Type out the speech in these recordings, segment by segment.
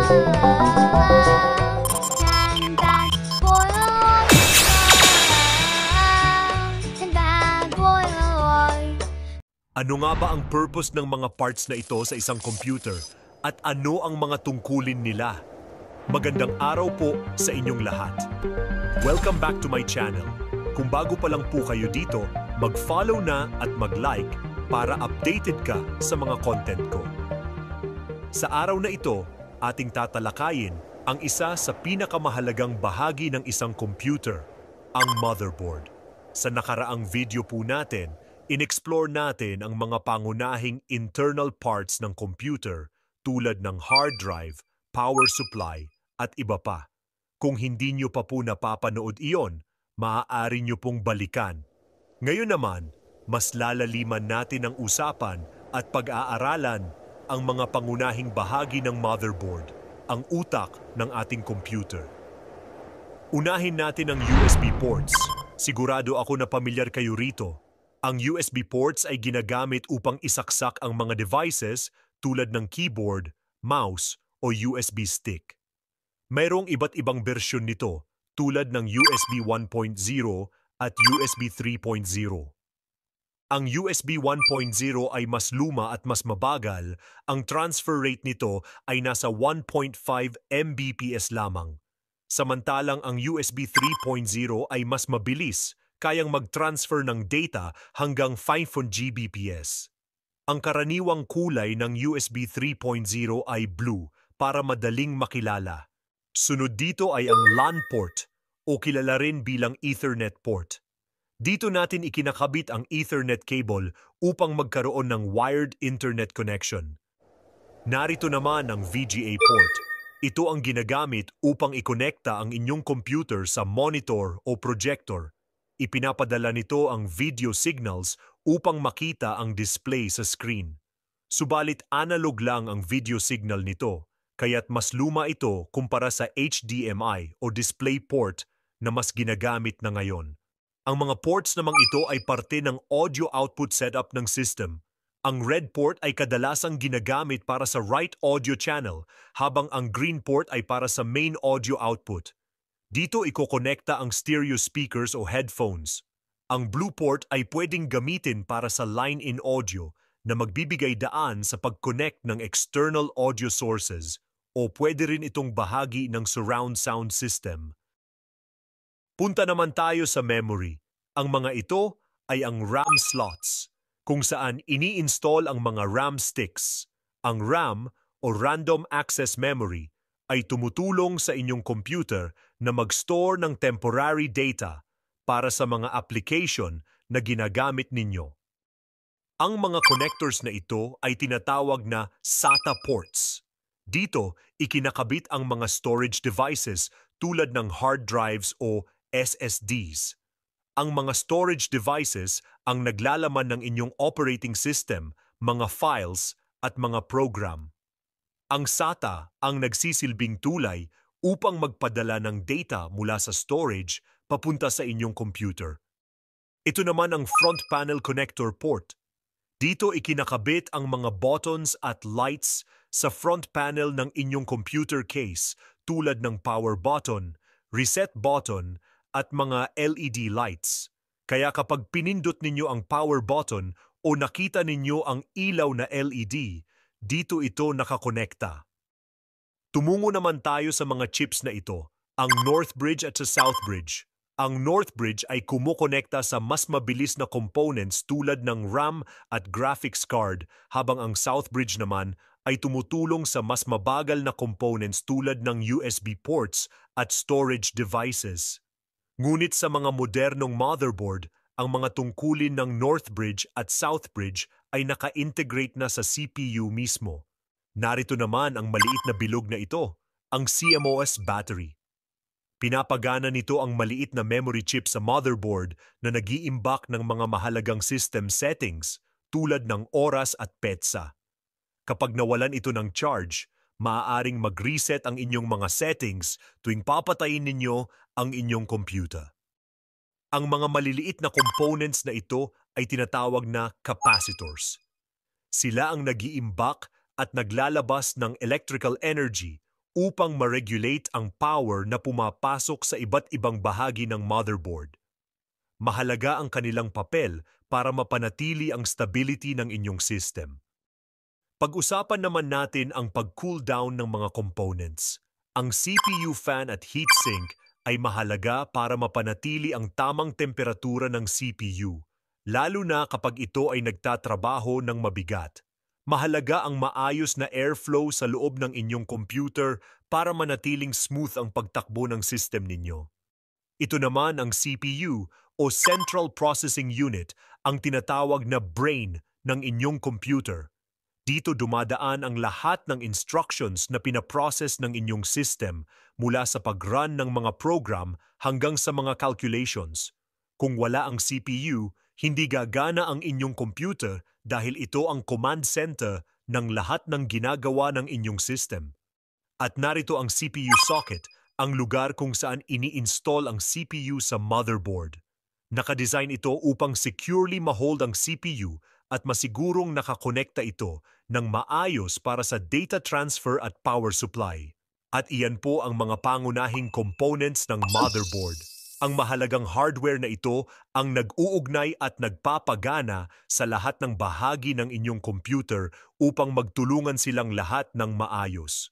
Ano nga ba ang purpose ng mga parts na ito sa isang computer at ano ang mga tungkulin nila? Magandang araw po sa inyong lahat. Welcome back to my channel. Kung bago pa lang po kayo dito, mag-follow na at mag-like para updated ka sa mga content ko. Sa araw na ito, ating tatalakayin ang isa sa pinakamahalagang bahagi ng isang computer, ang motherboard. Sa nakaraang video po natin, in-explore natin ang mga pangunahing internal parts ng computer tulad ng hard drive, power supply, at iba pa. Kung hindi nyo pa po napapanood iyon, maaari nyo pong balikan. Ngayon naman, mas lalaliman natin ang usapan at pag-aaralan ang mga pangunahing bahagi ng motherboard, ang utak ng ating computer. Unahin natin ang USB ports. Sigurado ako na pamilyar kayo rito. Ang USB ports ay ginagamit upang isaksak ang mga devices tulad ng keyboard, mouse o USB stick. Mayroong iba't ibang bersyon nito tulad ng USB 1.0 at USB 3.0. Ang USB 1.0 ay mas luma at mas mabagal, ang transfer rate nito ay nasa 1.5 Mbps lamang. Samantalang ang USB 3.0 ay mas mabilis, kayang mag-transfer ng data hanggang 500 Gbps. Ang karaniwang kulay ng USB 3.0 ay blue para madaling makilala. Sunod dito ay ang LAN port o kilala rin bilang Ethernet port. Dito natin ikinakabit ang Ethernet cable upang magkaroon ng wired internet connection. Narito naman ang VGA port. Ito ang ginagamit upang ikonekta ang inyong computer sa monitor o projector. Ipinapadala nito ang video signals upang makita ang display sa screen. Subalit analog lang ang video signal nito, kaya't mas luma ito kumpara sa HDMI o DisplayPort na mas ginagamit na ngayon. Ang mga ports namang ito ay parte ng audio output setup ng system. Ang red port ay kadalasang ginagamit para sa right audio channel, habang ang green port ay para sa main audio output. Dito ikokonekta ang stereo speakers o headphones. Ang blue port ay pwedeng gamitin para sa line-in audio na magbibigay daan sa pag-connect ng external audio sources o pwede rin itong bahagi ng surround sound system. Punta naman tayo sa memory. Ang mga ito ay ang RAM slots, kung saan ini-install ang mga RAM sticks. Ang RAM o Random Access Memory ay tumutulong sa inyong computer na mag-store ng temporary data para sa mga application na ginagamit ninyo. Ang mga connectors na ito ay tinatawag na SATA ports. Dito, ikinakabit ang mga storage devices tulad ng hard drives o SSDs. Ang mga storage devices ang naglalaman ng inyong operating system, mga files at mga program. Ang SATA ang nagsisilbing tulay upang magpadala ng data mula sa storage papunta sa inyong computer. Ito naman ang front panel connector port. Dito ikinakabit ang mga buttons at lights sa front panel ng inyong computer case tulad ng power button, reset button at mga LED lights. Kaya kapag pinindot ninyo ang power button o nakita ninyo ang ilaw na LED, dito ito nakakonekta. Tumungo naman tayo sa mga chips na ito, ang North Bridge at sa South Bridge. Ang North Bridge ay kumukonekta sa mas mabilis na components tulad ng RAM at graphics card, habang ang South Bridge naman ay tumutulong sa mas mabagal na components tulad ng USB ports at storage devices. Ngunit sa mga modernong motherboard, ang mga tungkulin ng North Bridge at South Bridge ay naka-integrate na sa CPU mismo. Narito naman ang maliit na bilog na ito, ang CMOS battery. Pinapagana nito ang maliit na memory chip sa motherboard na nag-iimbak ng mga mahalagang system settings tulad ng oras at petsa. Kapag nawalan ito ng charge, maaaring mag-reset ang inyong mga settings tuwing papatayin ninyo ang inyong computer. Ang mga maliliit na components na ito ay tinatawag na capacitors. Sila ang nag-iimbak at naglalabas ng electrical energy upang ma-regulate ang power na pumapasok sa iba't ibang bahagi ng motherboard. Mahalaga ang kanilang papel para mapanatili ang stability ng inyong system. Pag-usapan naman natin ang pag-cool down ng mga components. Ang CPU fan at heatsink ay mahalaga para mapanatili ang tamang temperatura ng CPU, lalo na kapag ito ay nagtatrabaho ng mabigat. Mahalaga ang maayos na airflow sa loob ng inyong computer para manatiling smooth ang pagtakbo ng system ninyo. Ito naman ang CPU o Central Processing Unit, ang tinatawag na brain ng inyong computer. Dito dumadaan ang lahat ng instructions na pinaprocess ng inyong system mula sa pag-run ng mga program hanggang sa mga calculations. Kung wala ang CPU, hindi gagana ang inyong computer dahil ito ang command center ng lahat ng ginagawa ng inyong system. At narito ang CPU socket, ang lugar kung saan ini-install ang CPU sa motherboard. Nakadesign ito upang securely ma-hold ang CPU at masigurong nakakonekta ito ng maayos para sa data transfer at power supply. At iyan po ang mga pangunahing components ng motherboard. Ang mahalagang hardware na ito ang nag-uugnay at nagpapagana sa lahat ng bahagi ng inyong computer upang magtulungan silang lahat ng maayos.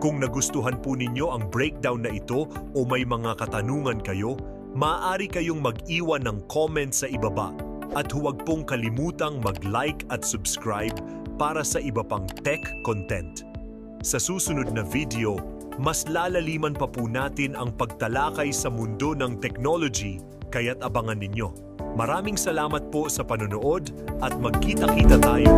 Kung nagustuhan po ninyo ang breakdown na ito o may mga katanungan kayo, maaari kayong mag-iwan ng comment sa ibaba at huwag pong kalimutang mag-like at subscribe para sa iba pang tech content. Sa susunod na video, mas lalaliman pa po natin ang pagtalakay sa mundo ng technology, kaya't abangan ninyo. Maraming salamat po sa panonood at magkita-kita tayo.